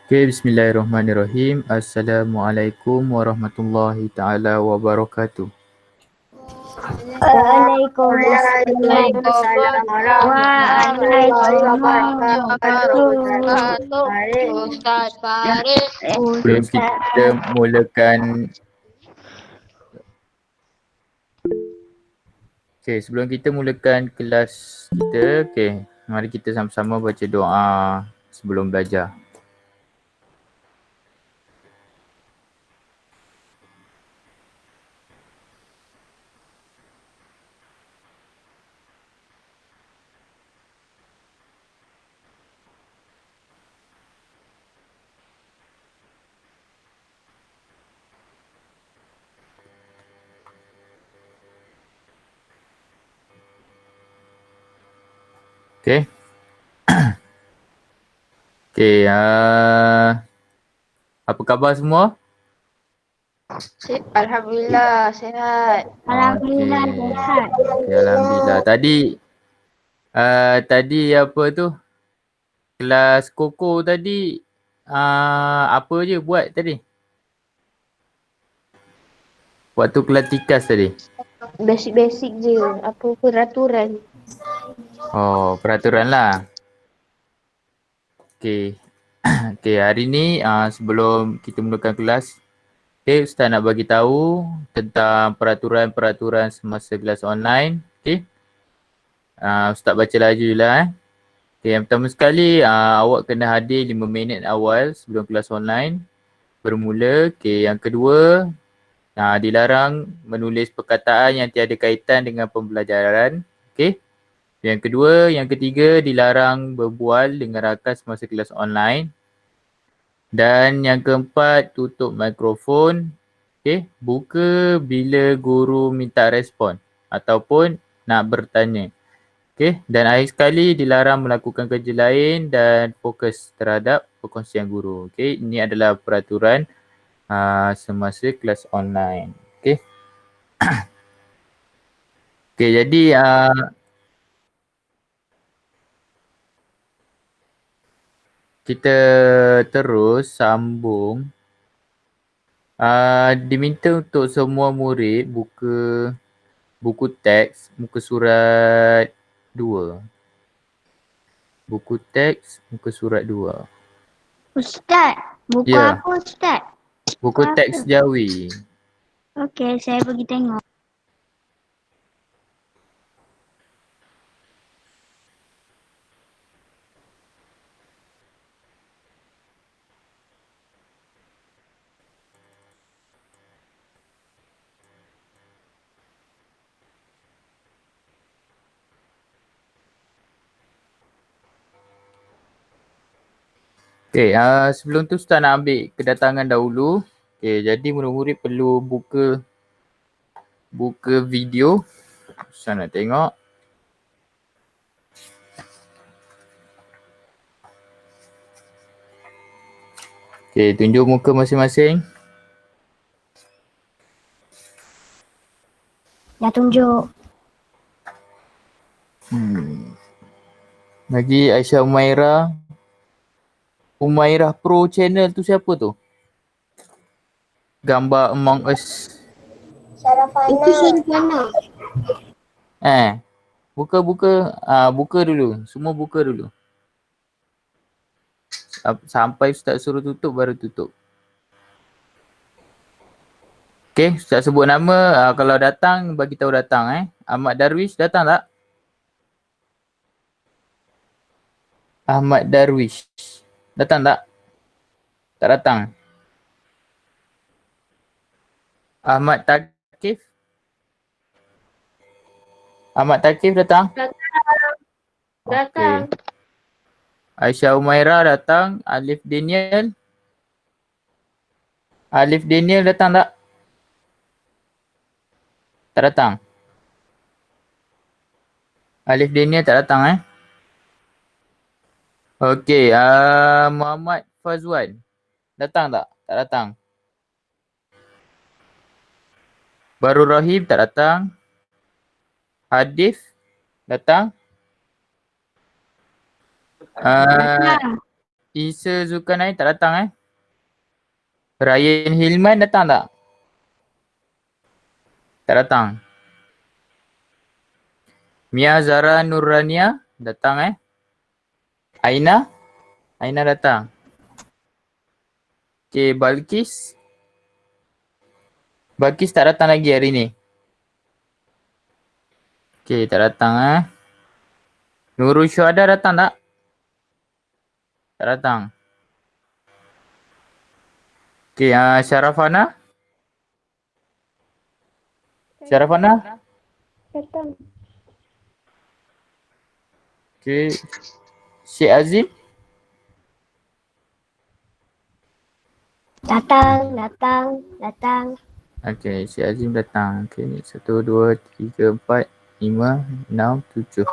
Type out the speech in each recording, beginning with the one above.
Okay, bismillahirrahmanirrahim. Assalamualaikum warahmatullahi taala wabarakatuh. Waalaikumsalam Waalaikumsalam warahmatullahi wabarakatuh. wabarakatuh. Ustaz Farid. Sebelum kita mulakan kelas kita, mari kita sama-sama baca doa sebelum belajar. Okay. Okay, apa khabar semua? Alhamdulillah sihat. Alhamdulillah sihat. Okay, alhamdulillah. Tadi apa tu? Kelas Koko tadi apa je buat tadi? Waktu kelas tikas tadi. Basic-basic je. Apa peraturan. Oh, peraturan lah. Okay. Okay, hari ni sebelum kita mulakan kelas, okay, Ustaz nak bagi tahu tentang peraturan-peraturan semasa kelas online. Okay. Ustaz baca laju je lah. Okay, yang pertama sekali, awak kena hadir 5 minit awal sebelum kelas online bermula. Okay, yang kedua, dilarang menulis perkataan yang tiada kaitan dengan pembelajaran. Okay. Yang ketiga, dilarang berbual dengan rakan semasa kelas online. Dan yang keempat, tutup mikrofon. Okay. Buka bila guru minta respon ataupun nak bertanya. Okay. Dan akhir sekali, dilarang melakukan kerja lain dan fokus terhadap perkongsian guru. Okay. Ini adalah peraturan semasa kelas online. Okay. Okay, jadi kita terus sambung. Diminta untuk semua murid buka buku teks muka surat 2. Buku teks muka surat 2. Ustaz, buku Ya. apa Ustaz? Buku teks Jawi. Okey, saya pergi tengok. Okay, sebelum tu Ustaz nak ambil kedatangan dahulu. Okay, jadi murid-murid perlu buka video. Ustaz nak tengok. Okay, tunjuk muka masing-masing. Dah tunjuk. Lagi Aisyah Umairah Pro Channel tu siapa tu? Gambar Among Us. Itu Sarafana. Buka dulu. Semua buka dulu. Sampai Ustaz suruh tutup baru tutup. Okay, Ustaz sebut nama. Kalau datang, bagi tahu datang. Ahmad Darwish datang tak? Ahmad Darwish. Datang tak? Tak datang. Ahmad Takif. Ahmad Takif datang? Datang. Okay. Aisyah Umairah datang. Alif Daniel datang tak? Tak datang. Alif Daniel tak datang Okey, Muhammad Fazwan datang tak? Tak datang. Barul Rahim tak datang. Hadif datang? Datang. Isa Zulkarnain tak datang Ryan Hilman datang tak? Tak datang. Mia Zara Nurrania datang Aina? Aina datang. Okay, Balkis? Balkis tak datang lagi hari ni. Okay, tak datang Nurul Syuhada datang tak? Tak datang. Okay, Syarafana? Syarafana? Datang. Okay. Syed Azim? Datang, datang, datang. Okay, Syed Azim datang. Okay, 1, 2, 3, 4, 5, 6, 7.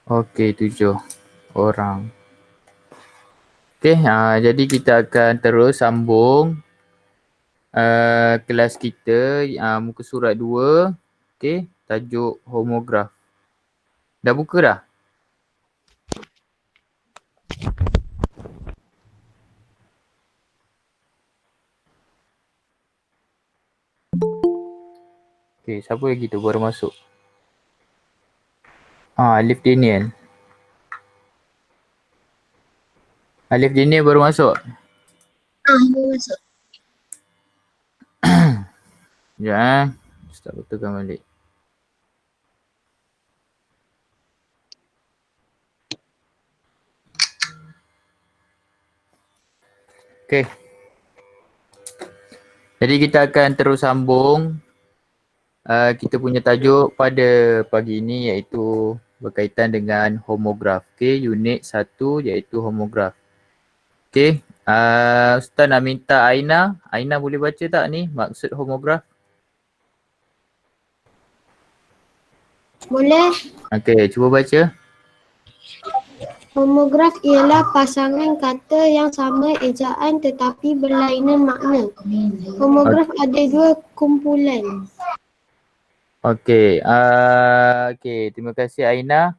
Okay, 7 orang. Okay, jadi kita akan terus sambung kelas kita muka surat 2. Okay, tajuk homograf. Dah buka dah? Okay, siapa lagi tu baru masuk? Alif Daniel. Alif Daniel baru masuk? Baru masuk. Ya, start betulkan balik. Okay. Jadi kita akan terus sambung kita punya tajuk pada pagi ini iaitu berkaitan dengan homograf. Okay, unit 1 iaitu homograf. Okay, Ustaz nak minta Aina. Aina boleh baca tak ni maksud homograf? Boleh. Okay, cuba baca. Homograf ialah pasangan kata yang sama ejaan tetapi berlainan makna. Homograf ada dua kumpulan. Okay, okay, terima kasih Aina.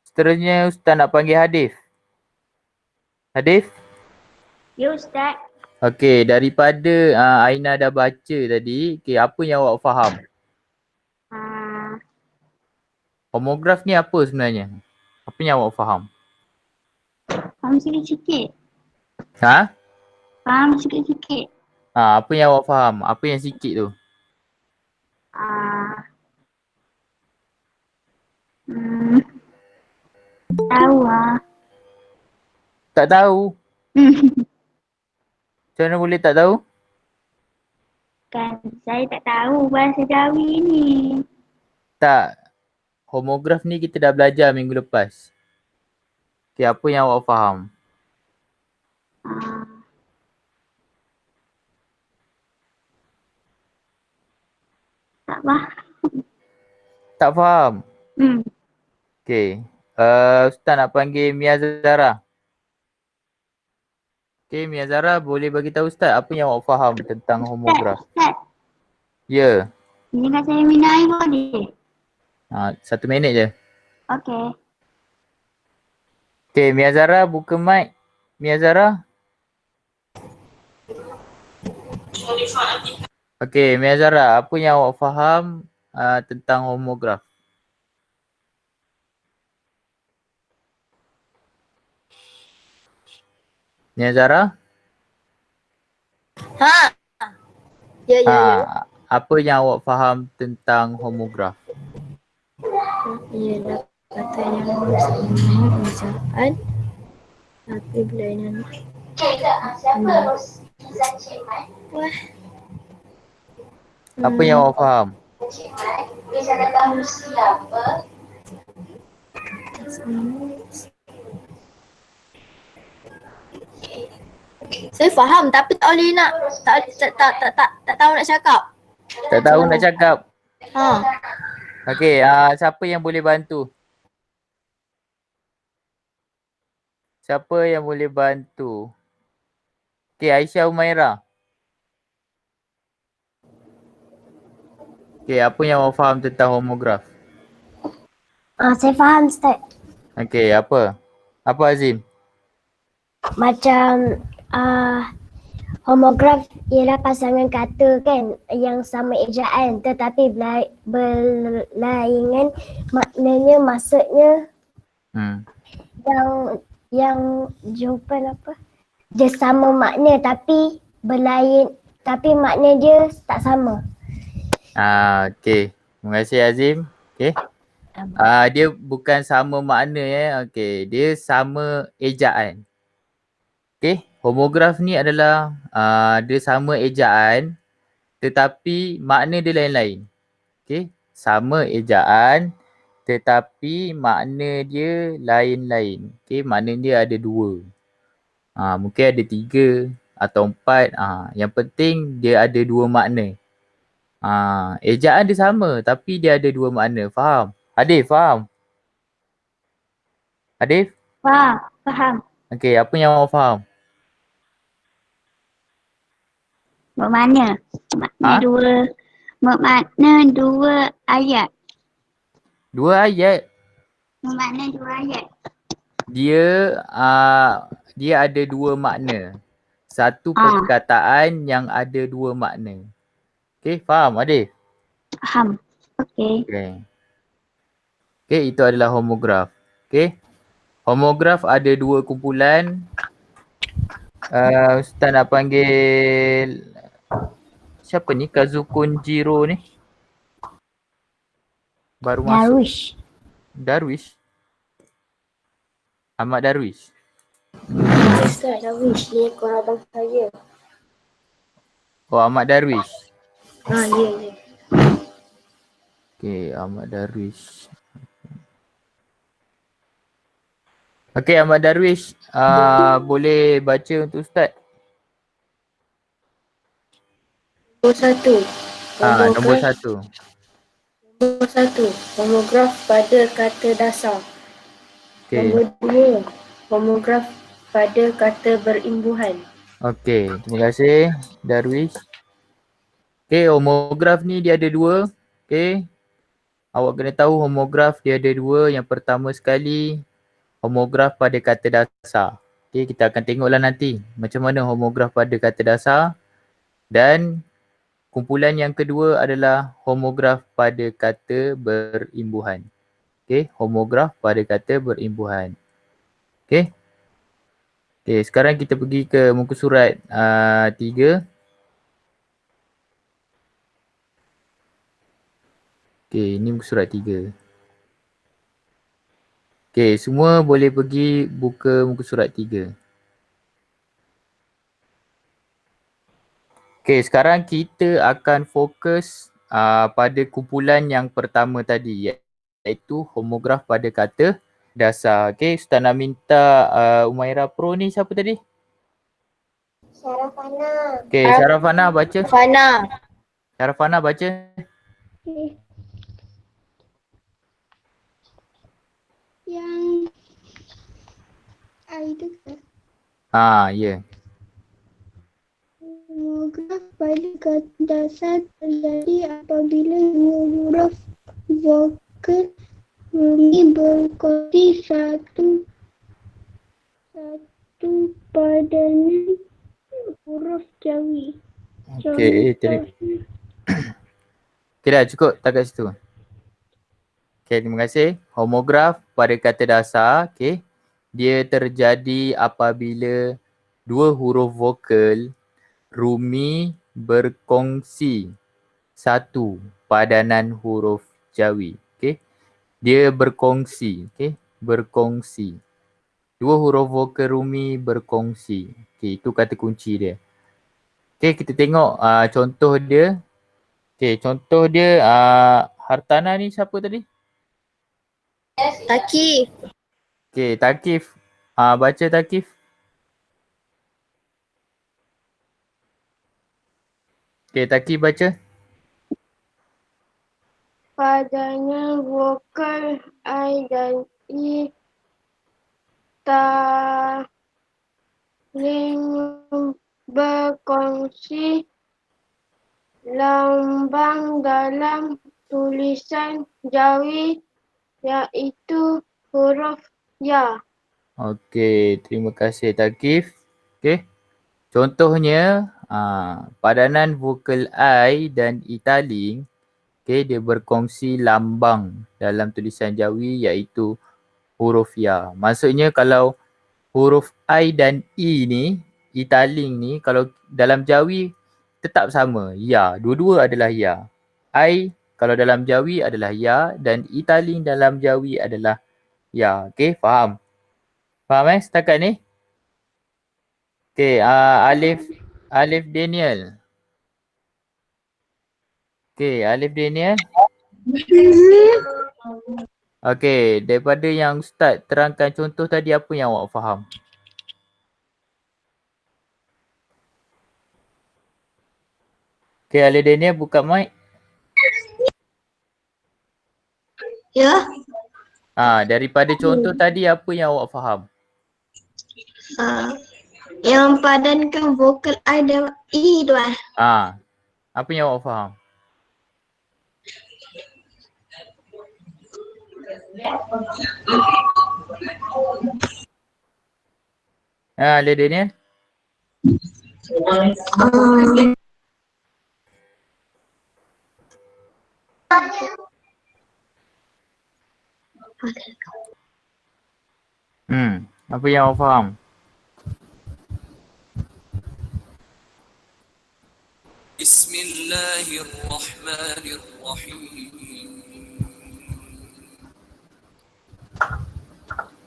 Seterusnya Ustaz nak panggil Hadif. Hadif? Ya Ustaz. Okay, daripada Aina dah baca tadi, okay, apa yang awak faham? Homograf ni apa sebenarnya? Apa yang awak faham? Faham sikit-sikit. Ha? Faham sikit-sikit. Apa yang awak faham? Apa yang sikit tu? Tahu Tak tahu. Macam mana boleh tak tahu? Kan saya tak tahu bahasa Jawi ni. Tak. Homograf ni kita dah belajar minggu lepas. Okay, apa yang awak faham? Tak faham. Tak faham? Okay. Ustaz nak panggil Mia Zara. Okay, Mia Zara boleh bagi tahu Ustaz apa yang awak faham tentang homograf? Ustaz, Ya. izinkan saya minum air boleh? 1 minit je. Okey. Okay, Mia Zara buka mic. Mia Zara. Okay, Mia Zara, apa yang awak faham tentang homograf? Mia Zara? Ya. Apa yang awak faham tentang homograf? Ialah kata yang sama ejaan tapi berlainan. Apa yang awak faham? Saya faham tapi tak boleh nak tak tahu nak cakap. Tak tahu nak cakap. Okay, siapa yang boleh bantu? Siapa yang boleh bantu? Okay, Aisyah Umaira. Okay, apa yang awak faham tentang homograf? Saya faham Ustaz. Okey, apa? Apa Azim? Macam homograf ialah pasangan kata kan yang sama ejaan tetapi berlainan maknanya, maksudnya Hmm. yang jawapan apa? Dia sama makna tapi tapi makna dia tak sama. Okey. Terima kasih Azim. Okey. Dia bukan sama makna Okey, dia sama ejaan. Okey, homograf ni adalah dia sama ejaan tetapi makna dia lain-lain. Okey, sama ejaan tetapi makna dia lain-lain. Okey, makna dia ada dua. Mungkin ada tiga atau empat. Yang penting dia ada dua makna. Ejaan dia sama tapi dia ada dua makna. Faham? Hadif, faham? Hadif? Faham. Okey, apa yang awak faham? Bermakna. Bermakna dua ayat. Dua ayat. Bermakna dua ayat. Dia ada dua makna. Satu Ah. perkataan yang ada dua makna. Okey, faham Hadif? Faham. Okey. Okey, itu adalah homograf. Okey. Homograf ada dua kumpulan. Ustaz nak panggil siapa ni? Kazukun Jiro ni. Baru masuk. Darwish. Ahmad Darwish. Ustaz Darwish ni ekor abang saya. Oh, Ahmad Darwish. Ya. Okey, Ahmad Darwish. Okey, Ahmad Darwish, boleh baca untuk Ustaz? Nombor satu. Nombor satu. Nombor satu. Homograf pada kata dasar. Okey. Nombor dua. Homograf pada kata berimbuhan. Okey, terima kasih Darwish. Okey, homograf ni dia ada dua. Okey. Awak kena tahu homograf dia ada dua. Yang pertama sekali, homograf pada kata dasar. Okey, kita akan tengoklah nanti macam mana homograf pada kata dasar. Dan kumpulan yang kedua adalah homograf pada kata berimbuhan. Okey, homograf pada kata berimbuhan. Okey. Okey, sekarang kita pergi ke muka surat 3. Okey, ini muka surat 3. Okey, semua boleh pergi buka muka surat 3. Okey, sekarang kita akan fokus pada kumpulan yang pertama tadi, iaitu homograf pada kata dasar. Okey, Ustaz nak minta Umaira Pro ni siapa tadi? Syarafana. Okey, Syarafana baca. Syarafana baca. Yang itu ke? Ya. Homograf pada kata dasar terjadi apabila dua huruf vokal rumi berkongsi satu padanan huruf jawi. Okey, Okey dah cukup takat situ. Okey, terima kasih. Homograf pada kata dasar, okey, dia terjadi apabila dua huruf vokal rumi berkongsi satu padanan huruf jawi. Okey. Dia berkongsi, okey, berkongsi. Dua huruf vokal rumi berkongsi. Okey, itu kata kunci dia. Okey, kita tengok contoh dia. Okey, contoh dia Hartana ni siapa tadi? Takif. Okey, Takif. Baca Takif. Okey, Takif baca. Padanya vokal I dan I saling berkongsi lambang dalam tulisan jawi iaitu huruf Ya. Okey, terima kasih Takif. Okey. Contohnya, padanan vokal I dan Italing, dia berkongsi lambang dalam tulisan Jawi iaitu huruf ya. Maksudnya kalau huruf I dan E ni, Italing ni, kalau dalam Jawi tetap sama, ya. Dua-dua adalah ya. I kalau dalam Jawi adalah ya dan Italing dalam Jawi adalah ya. Okey, faham? Faham setakat ni? Okey, Alif Daniel. Okey, Alif Daniel. Okey, daripada yang Ustaz terangkan contoh tadi, apa yang awak faham? Okey, Alif Daniel buka mic. Ya. Daripada contoh tadi, apa yang awak faham? Yang padankan vokal I dan E tu Apa yang awak faham? Alif Daniel. Apa yang awak faham? Bismillahirrahmanirrahim.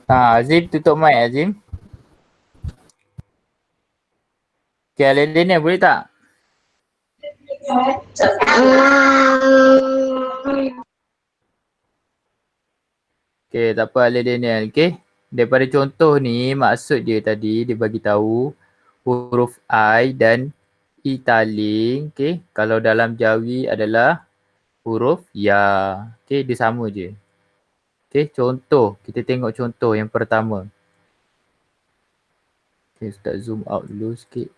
Azim, tutup mic Azim. Okey, Alif Daniel boleh tak? Okey, tak apa Alif Daniel. Okey. Daripada contoh ni, maksud dia tadi dia bagi tahu huruf I dan Italing, kalau dalam Jawi adalah huruf ya. Okey, dia sama je. Okey, contoh. Kita tengok contoh yang pertama. Okey, Ustaz zoom out dulu sikit.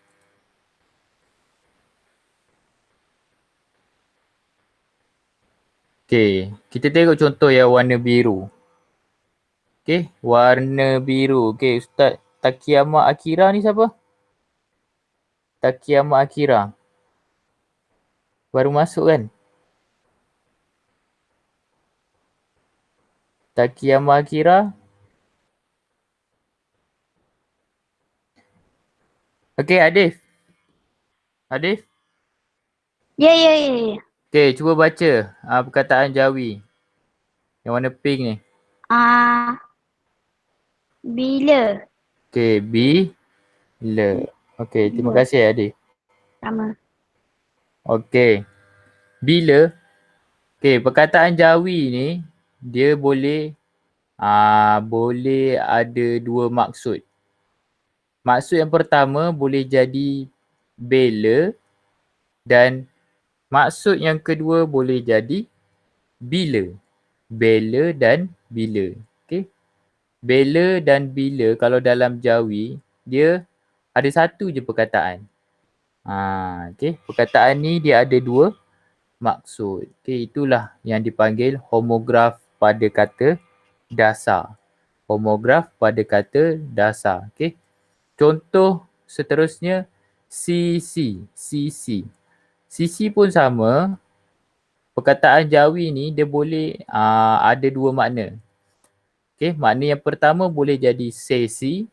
Okey, kita tengok contoh yang warna biru. Okey, warna biru. Okey, Ustaz Takiyama Akira ni siapa? Takiyama Akira. Baru masuk kan? Takiyama Akira. Okey, Adif. Adif? Ya. Okey, cuba baca perkataan Jawi. Yang warna pink ni. Bila. Okey, bila. Okey, terima kasih Adif. Sama. Okey. Bila. Okey, perkataan Jawi ni dia boleh boleh ada dua maksud. Maksud yang pertama boleh jadi bila dan maksud yang kedua boleh jadi bila. Bila dan bila. Okey. Bila dan bila kalau dalam Jawi dia ada satu je perkataan. Okey, perkataan ni dia ada dua maksud. Okey, itulah yang dipanggil homograf pada kata dasar. Homograf pada kata dasar. Okey. Contoh seterusnya sisi. Sisi pun sama. Perkataan Jawi ni dia boleh ada dua makna. Okey, makna yang pertama boleh jadi sesi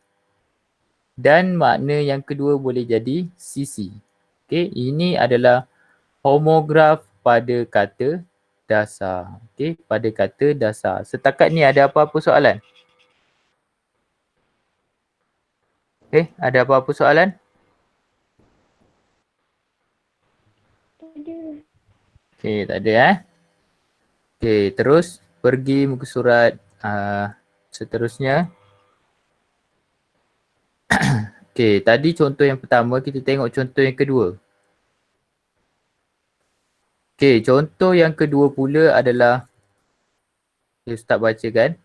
dan makna yang kedua boleh jadi sisi. Okey, ini adalah homograf pada kata dasar. Okey, pada kata dasar. Setakat ni ada apa-apa soalan? Okey, ada apa-apa soalan? Okey, tak ada Okey, terus pergi muka surat seterusnya. Okey, tadi contoh yang pertama, kita tengok contoh yang kedua. Okey, contoh yang kedua pula adalah, Ustaz bacakan.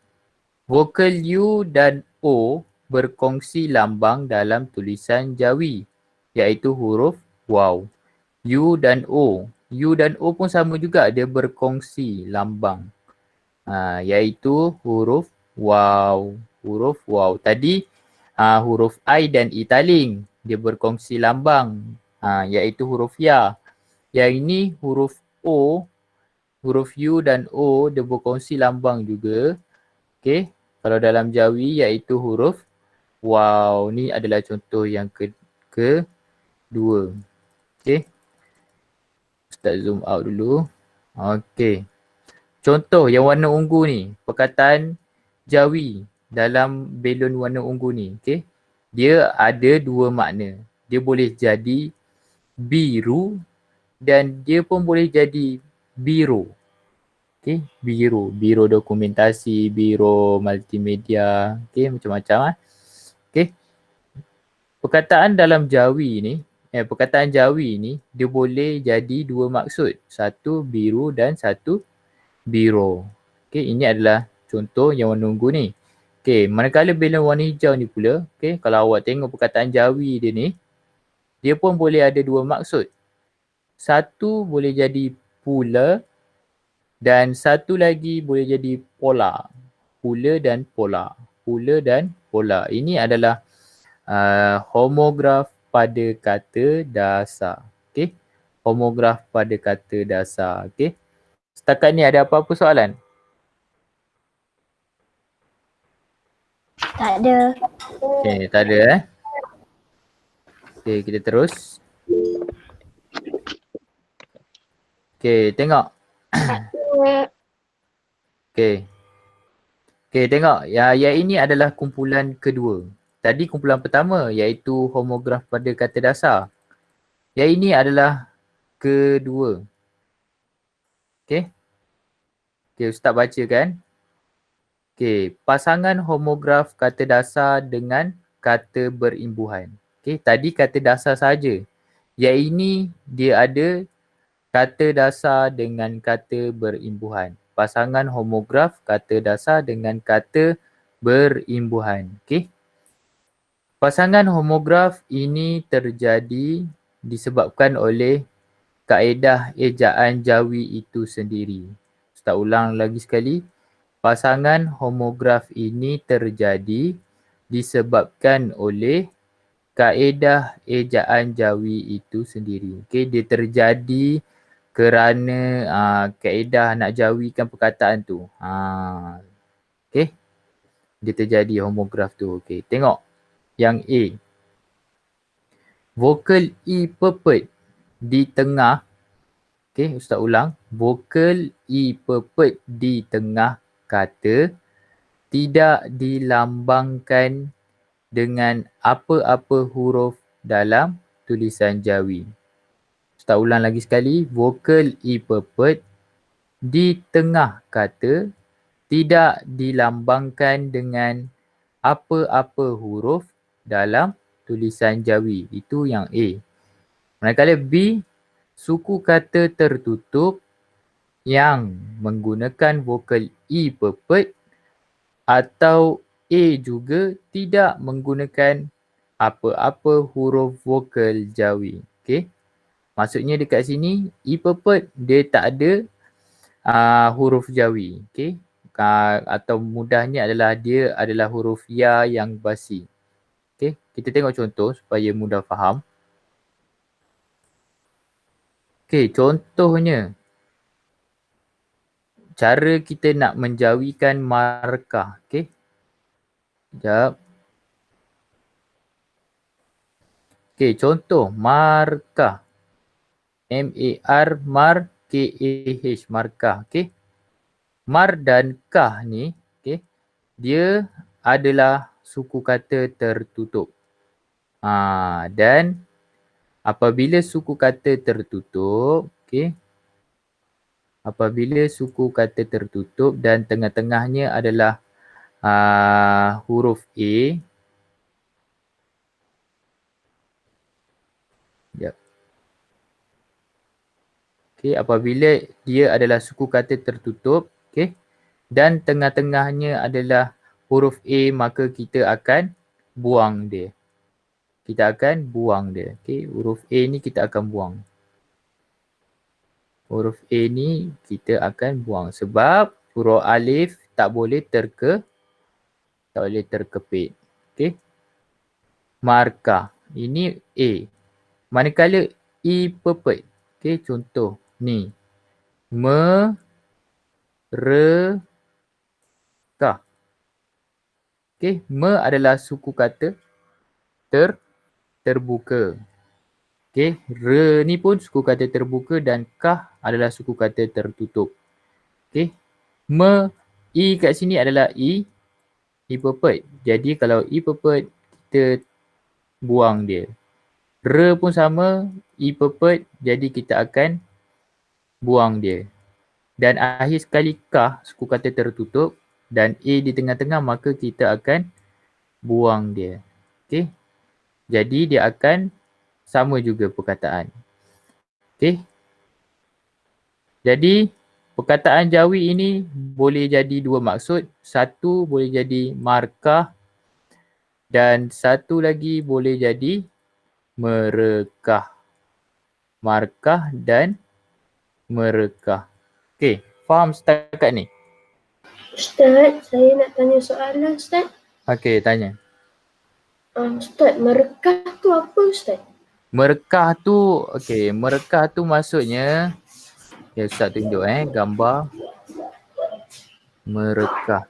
Vokal U dan O berkongsi lambang dalam tulisan Jawi, iaitu huruf waw. U dan O. U dan O pun sama juga, dia berkongsi lambang. Iaitu huruf waw. huruf waw. Tadi huruf I dan I taling. Dia berkongsi lambang iaitu huruf ya. Yang ini huruf O, huruf U dan O dia berkongsi lambang juga. Okey. Kalau dalam Jawi iaitu huruf waw. Ni adalah contoh yang kedua. Okey. Ustaz zoom out dulu. Okey. Contoh yang warna ungu ni, perkataan Jawi dalam belon warna ungu ni, okey. Dia ada dua makna. Dia boleh jadi biru dan dia pun boleh jadi biro. Okey, biro, biro dokumentasi, biro multimedia, okey, macam-macam Okey. Perkataan dalam Jawi ni, perkataan Jawi ni dia boleh jadi dua maksud. Satu biru dan satu biro. Okey, ini adalah contoh yang warna ungu ni. Okey, manakala belon warna hijau ni pula, okey, kalau awak tengok perkataan Jawi dia ni, dia pun boleh ada dua maksud. Satu boleh jadi pula dan satu lagi boleh jadi pola. Pula dan pola. Pula dan pola. Ini adalah homograf pada kata dasar. Okey. Homograf pada kata dasar. Okey. Setakat ni ada apa-apa soalan? Tak ada. Okey, tak ada Okey, kita terus. Okey, tengok. Okey. Okey, tengok. Yang ini adalah kumpulan kedua. Tadi kumpulan pertama iaitu homograf pada kata dasar. Yang ini adalah kedua. Okey. Okey, Ustaz bacakan. Okey, pasangan homograf kata dasar dengan kata berimbuhan. Okey, tadi kata dasar saja. Yang ini dia ada kata dasar dengan kata berimbuhan. Pasangan homograf kata dasar dengan kata berimbuhan. Okey. Pasangan homograf ini terjadi disebabkan oleh kaedah ejaan Jawi itu sendiri. Ustaz ulang lagi sekali. Pasangan homograf ini terjadi disebabkan oleh kaedah ejaan Jawi itu sendiri. Okey, dia terjadi kerana kaedah nak jawikan perkataan tu. Okey. Dia terjadi homograf tu. Okey, tengok yang A. Vokal E pepet di tengah. Okey, Ustaz ulang. Vokal E pepet di tengah kata tidak dilambangkan dengan apa-apa huruf dalam tulisan Jawi. Ustaz ulang lagi sekali. Vokal E pepet di tengah kata tidak dilambangkan dengan apa-apa huruf dalam tulisan Jawi. Itu yang A. Manakala B, suku kata tertutup yang menggunakan vokal E pepet atau A juga tidak menggunakan apa-apa huruf vokal Jawi. Okey. Maksudnya dekat sini E pepet dia tak ada huruf Jawi. Okey. Atau mudahnya adalah dia adalah huruf ya yang basi. Okey, kita tengok contoh supaya mudah faham. Okey, contohnya cara kita nak menjawikan markah. Okey. Sekejap. Okey, contoh markah. M-A-R, mar, K-A-H, markah. Okey. Mar dan kah ni, okey, dia adalah suku kata tertutup. Dan apabila suku kata tertutup, okey, apabila suku kata tertutup dan tengah-tengahnya adalah huruf A. Sekejap. Okey, apabila dia adalah suku kata tertutup, okey, dan tengah-tengahnya adalah huruf A, maka kita akan buang dia. Kita akan buang dia. Okey, huruf A ni kita akan buang. Huruf A ni kita akan buang sebab huruf alif tak boleh tak boleh terkepit. Okey. Markah. Ini A. Manakala E pepet. Okey, contoh ni. Merekah. Okey, adalah suku kata terbuka. Okey, ni pun suku kata terbuka dan kah adalah suku kata tertutup. Okey. I kat sini adalah E pepet. Jadi kalau E pepet, kita buang dia. Pun sama, E pepet, jadi kita akan buang dia. Dan akhir sekali kah, suku kata tertutup dan A di tengah-tengah, maka kita akan buang dia. Okey. Jadi dia akan sama juga perkataan. Okey. Jadi perkataan Jawi ini boleh jadi dua maksud. Satu boleh jadi markah dan satu lagi boleh jadi merekah. Markah dan merekah. Okey, faham setakat ni? Ustaz, saya nak tanya soalan Ustaz. Okey, tanya. Ustaz, merekah tu apa Ustaz? Merekah tu, okey, merekah tu maksudnya, Ustaz tunjuk gambar merekah.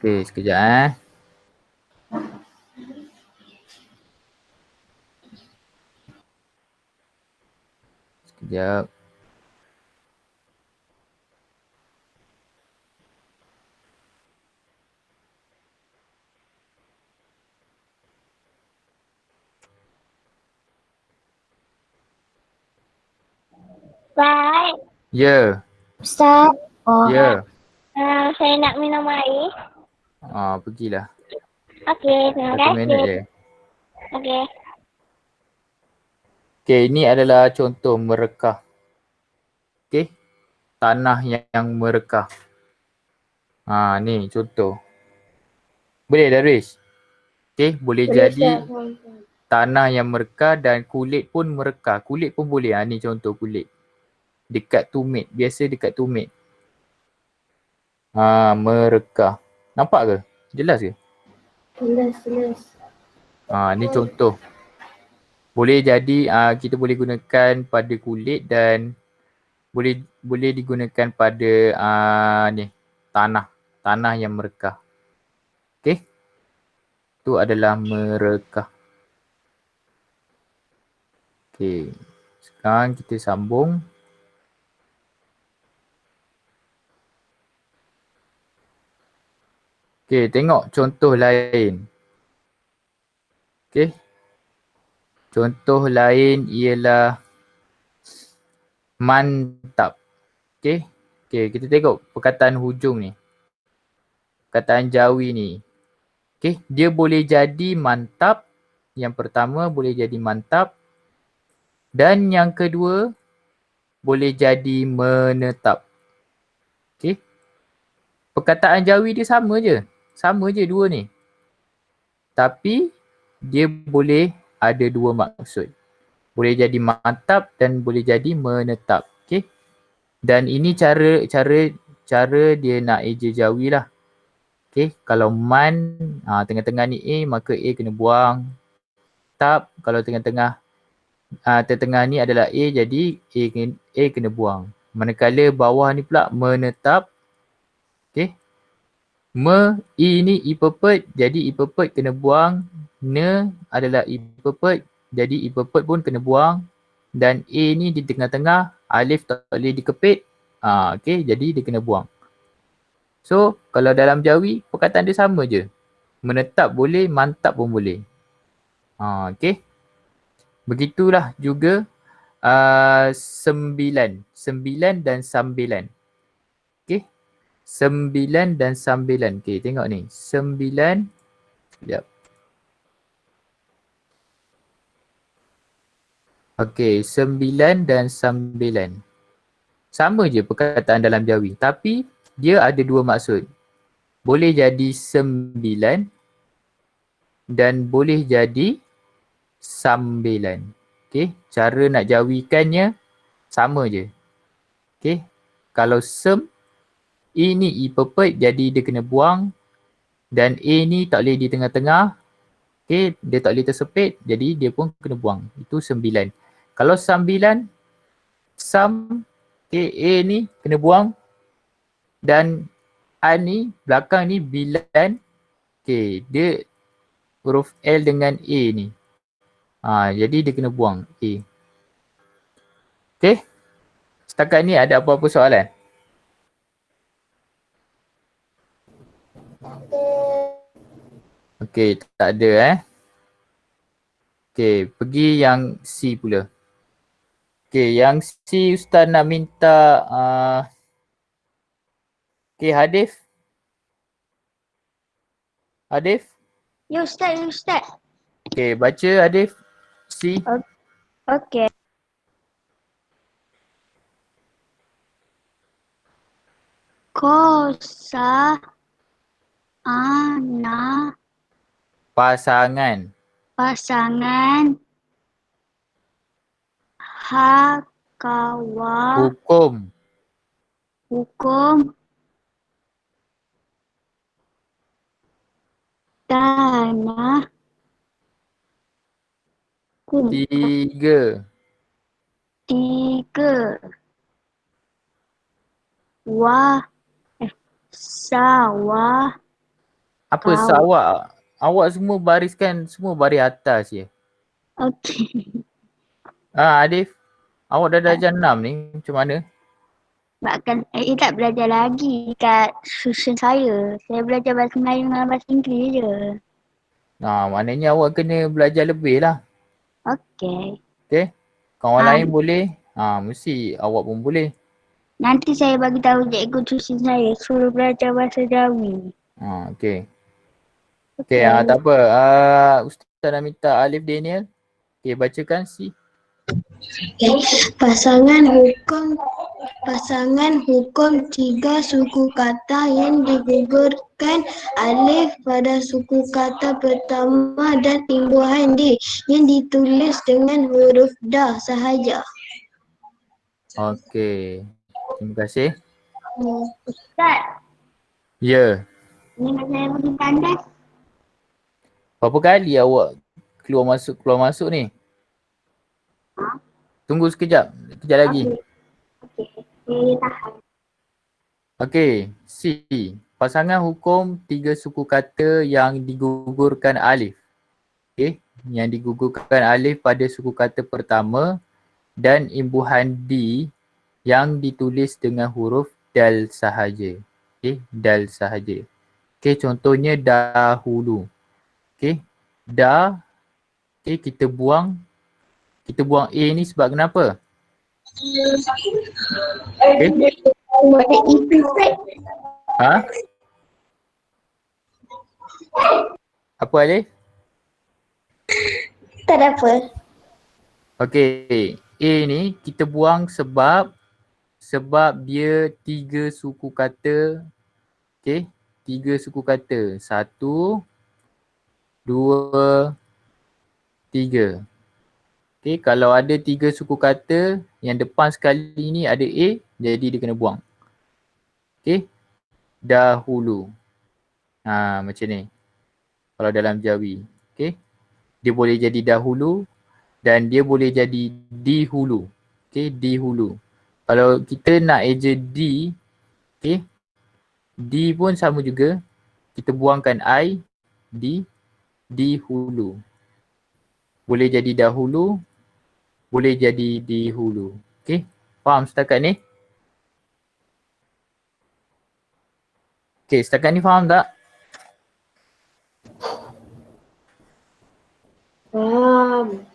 Okey, sekejap Sekejap. Baik. Ya, Ustaz. ya. Saya nak minum air. Pergilah. Okey, terima 1 minit kasih. je. Okey. Okey, ini adalah contoh merekah. Okey, tanah yang merekah. Ni contoh. Boleh Darwish? Okey, boleh jadi tanah yang merekah dan kulit pun merekah. Kulit pun boleh. Ni contoh kulit. Dekat tumit. Biasa dekat tumit. Merekah. Nampak ke? Jelas ke? Jelas. Ni contoh. Boleh jadi kita boleh gunakan pada kulit dan boleh digunakan pada ni tanah yang merekah. Okey. Itu adalah merekah. Okey. Sekarang kita sambung. Okey, tengok contoh lain. Okey. Contoh lain ialah mantap. Okey. Okey, kita tengok perkataan hujung ni. Perkataan Jawi ni. Okey, dia boleh jadi mantap. Yang pertama boleh jadi mantap. Dan yang kedua boleh jadi menetap. Okey. Perkataan Jawi dia sama je. Sama je dua ni. Tapi dia boleh ada dua maksud. Boleh jadi mantap dan boleh jadi menetap. Okey. Dan ini cara dia nak eja Jawi lah. Okey, kalau man tengah-tengah ni A, maka A kena buang. Tap, kalau tengah-tengah ni adalah A, jadi A kena buang. Manakala bawah ni pula menetap. Okey. I ni I pepet, jadi I pepet kena buang. Ne adalah I pepet, jadi I pepet pun kena buang. Dan A ni di tengah-tengah, alif tak boleh dikepit. Okey, jadi dia kena buang. So, kalau dalam Jawi, perkataan dia sama je. Menetap boleh, mantap pun boleh. Okey. Begitulah juga sembilan. Sembilan dan sambilan. Okey. Sembilan dan sambilan. Okey, tengok ni. Sembilan. Sekejap. Okey, sembilan dan sambilan. Sama je perkataan dalam Jawi. Tapi dia ada dua maksud. Boleh jadi sembilan dan boleh jadi sambilan. Okey, cara nak jawikannya sama je. Okey, kalau E ni E perfect jadi dia kena buang. Dan A ni tak boleh di tengah-tengah. Okay, dia tak boleh tersepit. Jadi dia pun kena buang. Itu 9. Kalau 9, sum okay, A ni kena buang. Dan A ni, belakang ni bilan. Okay, dia huruf L dengan A ni. Jadi dia kena buang A. Okay. Setakat ni ada apa-apa soalan? Okay, tak ada Okay, pergi yang C pula. Okay, yang C Ustaz nak minta okay, Hadif. Hadif? Ya Ustaz, ya Ustaz. Okay, baca Hadif. C. Okey. Kosa anak Pasangan. pasangan hakawa Hukum. hukum tanah Tiga. Wah sawah Apa sawak? Awak semua bariskan semua baris atas je. okey. Hadif. Awak dah darjah 6 ni. Macam mana? Sebabkan tak belajar lagi kat susun saya. Saya belajar bahasa Melayu dengan bahasa Inggeris je. Maknanya awak kena belajar lebih lah. Okey. Okay. Kawan Ah. lain boleh. Mesti awak pun boleh. Nanti saya bagi tahu cikgu susun saya suruh belajar bahasa Jawi. Okay. Okay, tak apa. Ustaz nak minta Alif Daniel. Okay, bacakan C. Pasangan hukum tiga suku kata yang digugurkan alif pada suku kata pertama dan imbuhan D yang ditulis dengan huruf dah sahaja. Okay. Terima kasih. Ustaz, Ya. dengan saya pergi tandas. Berapa kali awak keluar masuk ni? Tunggu sekejap. Sekejap lagi. Okey. Saya tahan. Okey. C. Pasangan hukum tiga suku kata yang digugurkan alif. Okey. Yang digugurkan alif pada suku kata pertama dan imbuhan D yang ditulis dengan huruf dal sahaja. Okey. Dal sahaja. Okey. Contohnya dahulu. Okey. Okey. Kita buang A ni sebab kenapa? Okay. Apa Alif? Tak ada apa. Okey, A ni kita buang sebab dia tiga suku kata. Okey, tiga suku kata. 1, 2, 3. Okey, kalau ada tiga suku kata yang depan sekali ni ada A, jadi dia kena buang. Okey, dahulu. Macam ni. Kalau dalam Jawi. Okey, dia boleh jadi dahulu dan dia boleh jadi dihulu. Okey, dihulu. Kalau kita nak eja D, okey, D pun sama juga. Kita buangkan I, D, dihulu. Boleh jadi dahulu, boleh jadi dihulu. Okey, faham setakat ni? Okey, setakat ni faham tak? Faham.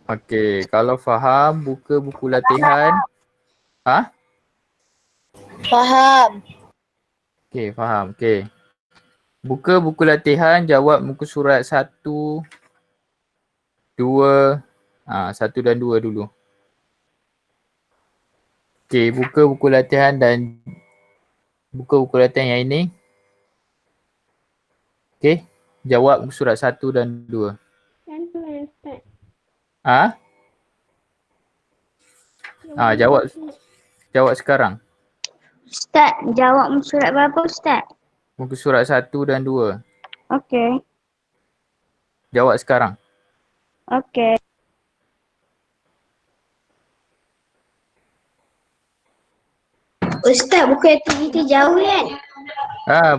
Okey, kalau faham, buka buku latihan. Faham. Okey, faham. Okey. Buka buku latihan, jawab muka surat 1, 2, 1 dan 2 dulu. Okey, buka buku latihan dan buka buku latihan yang ini. Okey, jawab muka surat 1 dan 2. Jawab sekarang. Ustaz, jawab surat berapa Ustaz? Muka surat 1 dan 2. Okey. Jawab sekarang. Okey. Ustaz, buku aktiviti jauh kan?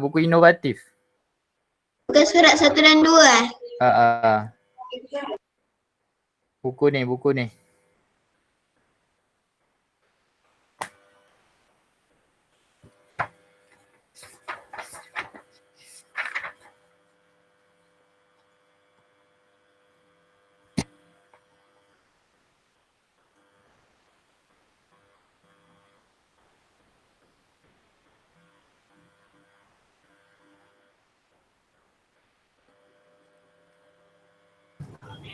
Buku inovatif. Bukan surat 1 dan 2 eh? Buku ni.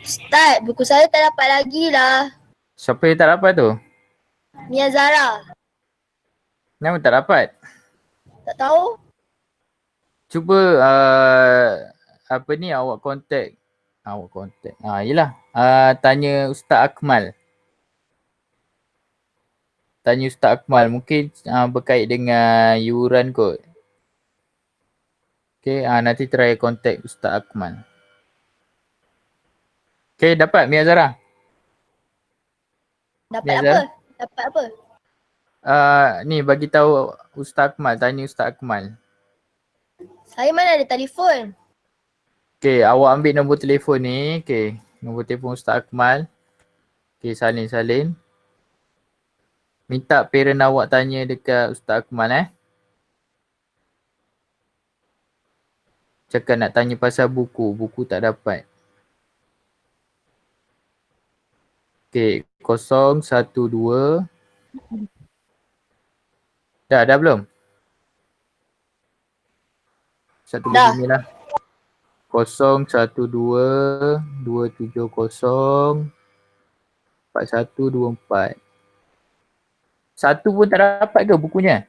Ustaz, buku saya tak dapat lagi lah. Siapa yang tak dapat tu? Mia Zara. Kenapa tak dapat? Tak tahu. Cuba awak contact. Yelah. Tanya Ustaz Akmal. Mungkin berkait dengan yuran kot. Okay, nanti try contact Ustaz Akmal. Okay, dapat Mia Zara? Dapat Mia apa? Zara? Dapat apa? Ni bagi tahu Ustaz Akmal, tanya Ustaz Akmal. Saya mana ada telefon. Okay, awak ambil nombor telefon ni. Okay, nombor telefon Ustaz Akmal. Okay, salin. Minta parent awak tanya dekat Ustaz Akmal Cakap nak tanya pasal buku. Buku tak dapat. Okay, 012. Dah belum? Satu Dah. bunyi lah. 012 270 4124. Satu pun tak dapat ke bukunya?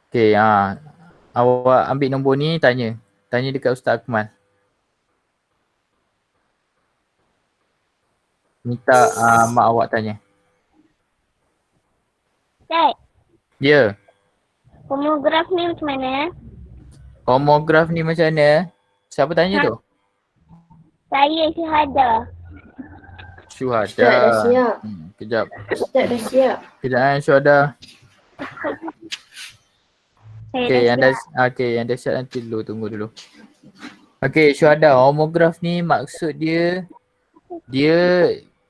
Okay, awak ambil nombor ni, tanya dekat Ustaz Akmal. Minta mak awak tanya. Ustaz, Ya. homograf ni macam mana? Homograf ni macam mana? Siapa tanya tu? Saya Syuhada. Ustaz dah Syuhada. siap. Kejap. Ustaz dah siap. Kejap Syuhada. Saya dah siap. Yang dah siap nanti tunggu dulu. Okay, Syuhada, homograf ni maksud dia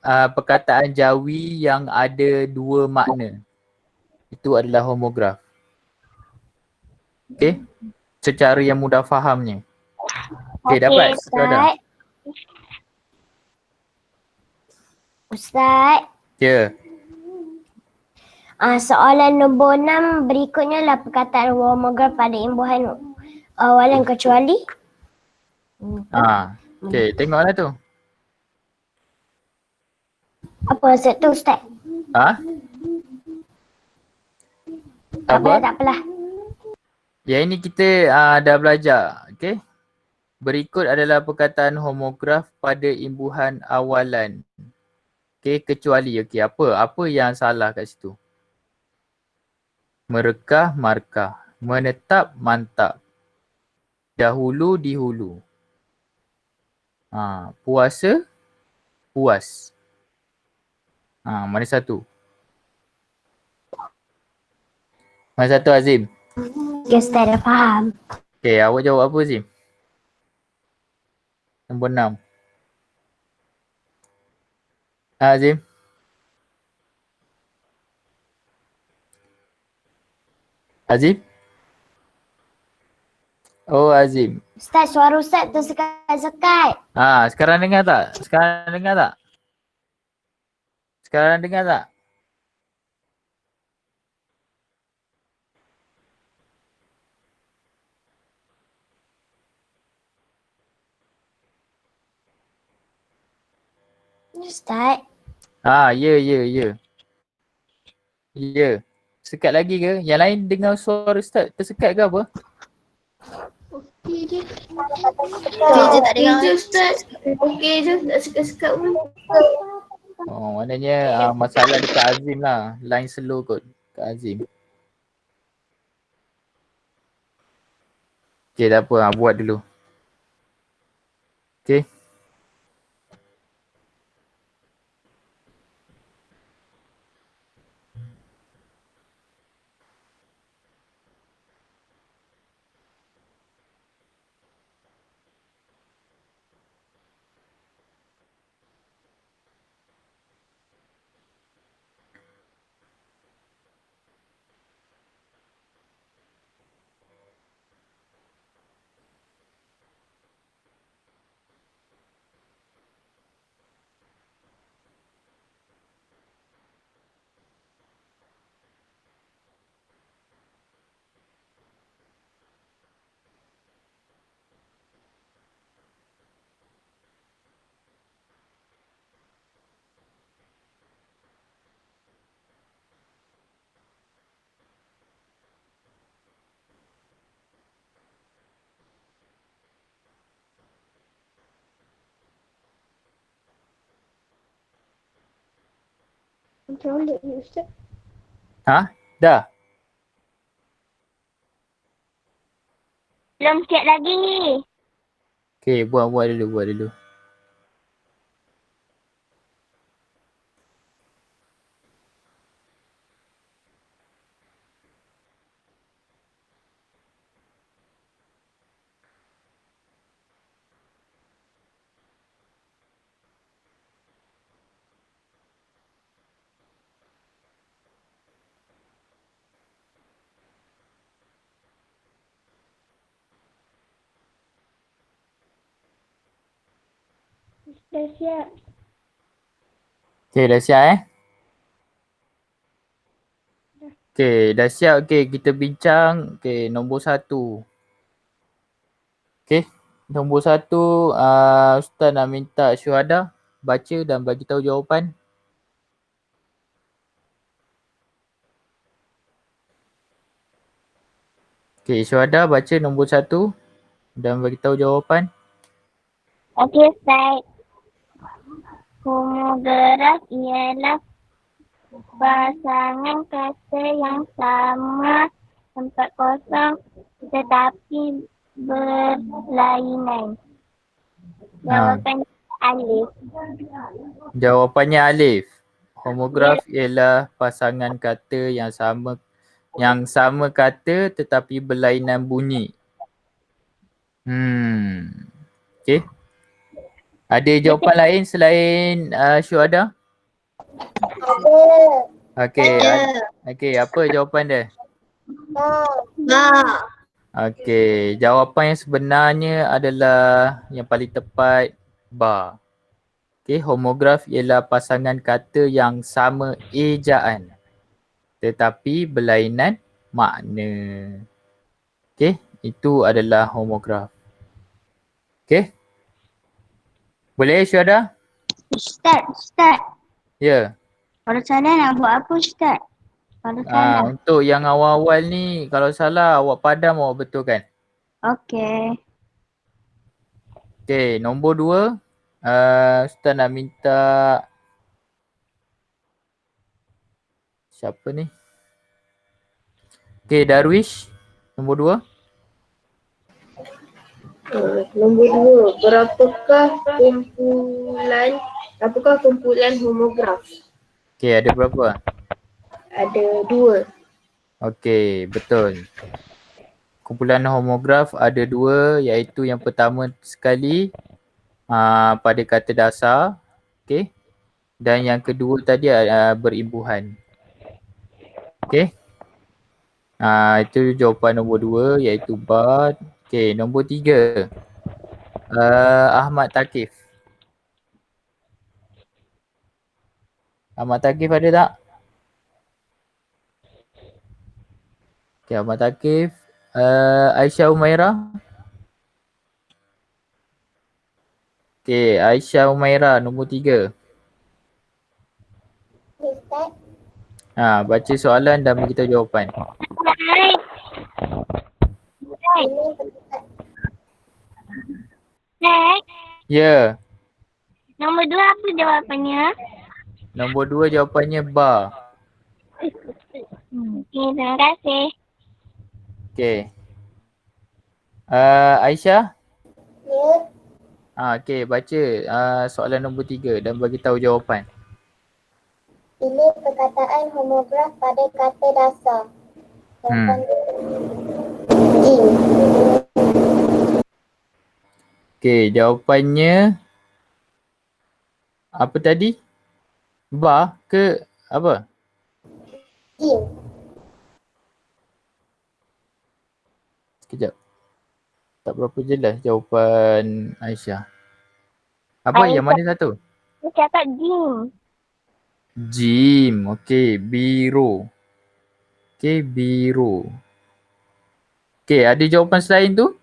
perkataan Jawi yang ada dua makna. Itu adalah homograf. Okay, secara yang mudah fahamnya. Okay, dapat Syuhada? Ustaz, Ya. soalan nombor 6 berikutnya lah perkataan homograf pada imbuhan awalan kecuali. Okay, tengoklah tu. Apa maksud tu Ustaz? Tak apalah. Yang ini kita dah belajar. Okay. Berikut adalah perkataan homograf pada imbuhan awalan. Okay, kecuali. Okay, apa yang salah kat situ? Merekah, markah. Menetap, mantap. Dahulu, dihulu. Puasa, puas. Mana satu? Mana satu Azim? Okay, Ustaz dah faham. Okay, awak jawab apa Azim? Nombor 6. Azim? Azim? Oh, Azim. Ustaz, suara Ustaz tersekat-sekat. Sekarang dengar tak? Ustaz, Ya. Ya. Sekat lagi ke? Yang lain dengar suara Ustaz tersekat ke apa? Okey je. Okey je tak dengar. Okey je Ustaz. Okey je. Tak sekat-sekat pun. Oh, maknanya masalah dekat Azim lah. Line slow kot kat Azim. Okay, tak apa. Buat dulu. Okay. Ha? Dah? Belum siap lagi. Okay, buat dulu. Dah siap. Okay, dah siap Okay, dah siap. Okay, kita bincang. Okay, nombor 1. Okay, nombor 1, Ustaz nak minta Syuhada baca dan bagi tahu jawapan. Okay, Syuhada baca nombor 1 dan bagi tahu jawapan. Okey, Ustaz. Homograf ialah pasangan kata yang sama tempat kosong tetapi berlainan. Jawapan alif. Jawapannya alif. Homograf ialah pasangan kata yang sama kata tetapi berlainan bunyi. Okay. Ada jawapan lain selain Syuhada? Okay. Okay, apa jawapan dia? Okay, jawapan yang sebenarnya adalah yang paling tepat ba. Okay, homograf ialah pasangan kata yang sama ejaan tetapi berlainan makna. Okay, itu adalah homograf. Okay. Boleh Syuhada? Ustaz. Ya. Kalau salah nak buat apa Ustaz? Kalau salah. Untuk yang awal-awal ni kalau salah awak padam awak betulkan. Okey. Okay, nombor 2. Ustaz nak minta siapa ni? Okay, Darwish. Nombor 2. Nombor 2, berapakah kumpulan homograf? Okay, ada berapa? Ada 2. Okay, betul. Kumpulan homograf ada 2 iaitu yang pertama sekali pada kata dasar. Okay. Dan yang kedua tadi berimbuhan. Okay. Itu jawapan nombor 2 iaitu ba. Okay, nombor 3. Ahmad Takif. Ahmad Takif ada tak? Okay, Ahmad Takif. Aisyah Umairah. Okay, Aisyah Umairah nombor 3. Baca soalan dan beritahu jawapan. Ustaz, Ya. nombor 2 apa jawapannya? Nombor 2 jawapannya ba. Okay, terima kasih. Okey. Aisyah? Ya. Okey, baca soalan nombor 3 dan bagi tahu jawapan. Pilih perkataan homograf pada kata dasar. Jawapan jim. Okey, jawapannya apa tadi? Ba ke apa? Jim. Sekejap. Tak berapa jelas jawapan Aisyah. Apa yang mana satu? Dia cakap gym. Gym. Okey, biru. Okey, biru. Okey, ada jawapan selain tu?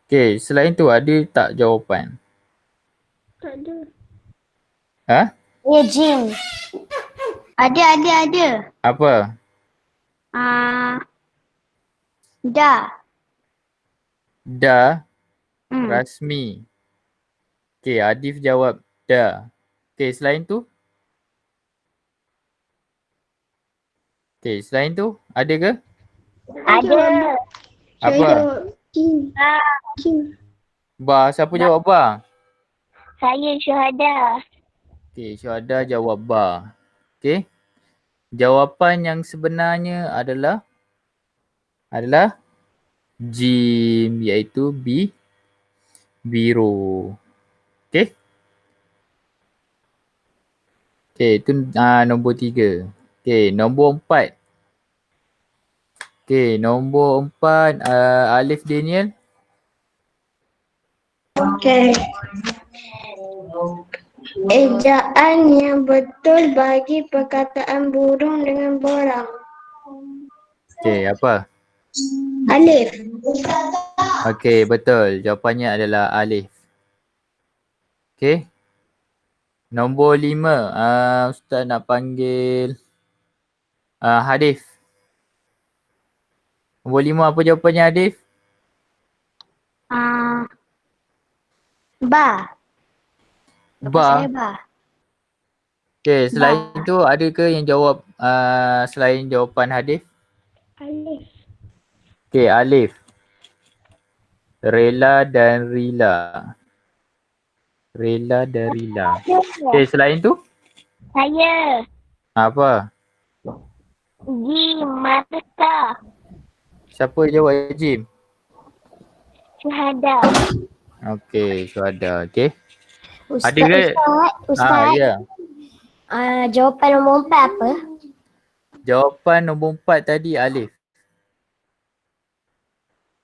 Okey, selain tu ada tak jawapan? Tak ada. Ha? Ya, jim. Ada. Apa? Dah. Da, Hmm. rasmi. Okey, Adif jawab da. Okey, selain tu? Okey, selain tu ada ke? Ada. Saya Apa? jawab jim. Jim. Ba, siapa jawab ba? Saya syuhada. Okey, Syuhada jawab ba. Okey. Jawapan yang sebenarnya adalah jim, iaitu biru. Okey. Okey, itu nombor 3. Okey, nombor 4. Okey, nombor 4 Alif Daniel. Okey. Ejaan yang betul bagi perkataan burung dengan borang. Okey, apa? Alif. Okey, betul. Jawapannya adalah alif. Okey. Nombor 5, Ustaz nak panggil Hadif. Nombor 5 apa jawapannya Hadif? Ba. Saya Ba. ba. Okey, selain tu ada ke yang jawab selain jawapan Hadif? Alif. Okey, alif. Rela dan Rila. Rela dan Rila. Okey, selain tu? Saya. Apa? Jim. Marta. Siapa jawab Jim? Syuhada. Okey, Syuhada. Okey. Ustaz, Ada ke? Ustaz. Ya. Jawapan nombor 4 apa? Jawapan nombor 4 tadi alif.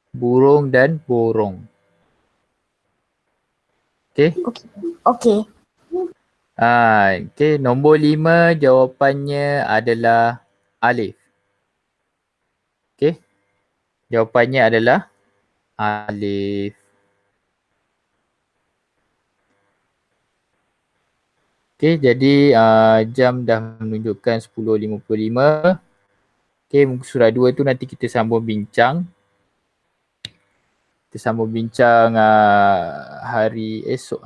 Burung dan borong. Okey. Okey. Okey, nombor 5 jawapannya adalah alif. Okey. Jawapannya adalah alif. Okey, jadi jam dah menunjukkan 10.55. Okey, muka surat 2 tu nanti kita sambung bincang. Kita sambung bincang hari esok.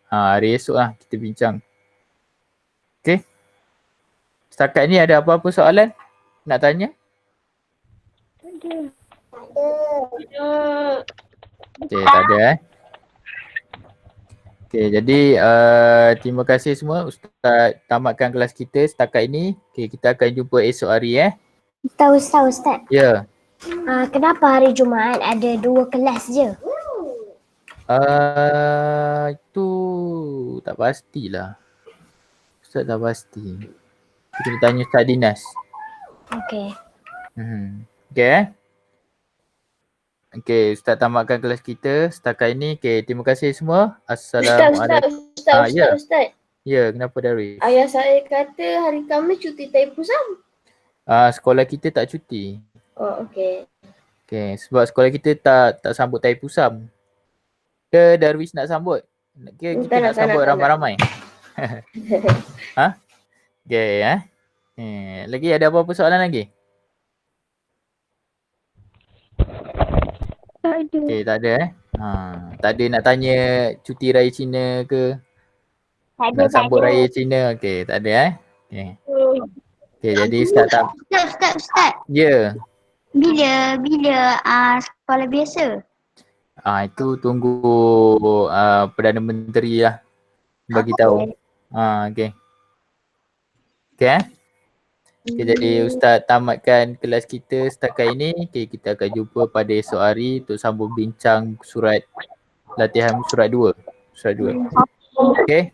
Hari esok lah kita bincang. Okey. Setakat ni ada apa-apa soalan nak tanya? Okey, tak ada Okey, jadi terima kasih semua. Ustaz tamatkan kelas kita setakat ini. Okey, kita akan jumpa esok hari Ustaz. Ya. Kenapa hari Jumaat ada 2 kelas je? Itu tak pastilah. Ustaz tak pasti. Kita kena tanya Ustaz Dinas. Okey. Okey Okey, Ustaz tamatkan kelas kita setakat ini. Okey, terima kasih semua. Assalamualaikum. Ustaz. Ya, kenapa Darwis? Ayah saya kata hari Khamis cuti tai pusam. Sekolah kita tak cuti. Oh, okey. Okey, sebab sekolah kita tak sambut tai pusam. Ke Darwis nak sambut? Kita nak sambut ramai-ramai. Okey, lagi ada apa-apa soalan lagi? Tak ada. Okey, tak ada Tak ada nak tanya cuti raya Cina ke? Tak ada, Nak tak sambut ada. raya Cina? Okey, tak ada Okey. Okey, jadi Ustaz tak. Ustaz. Ya. Bila sekolah biasa? Itu tunggu Perdana Menteri lah bagi tahu. Okey. Okey Okay, jadi Ustaz tamatkan kelas kita setakat ini. Okay, kita akan jumpa pada esok hari untuk sambung bincang latihan surat 2. Surat 2. Okay.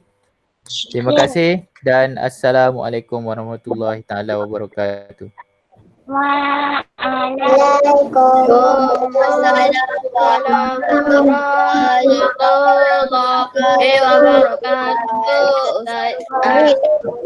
Terima kasih dan Assalamualaikum warahmatullahi taala wabarakatuh. Waalaikumsalam warahmatullahi wabarakatuh.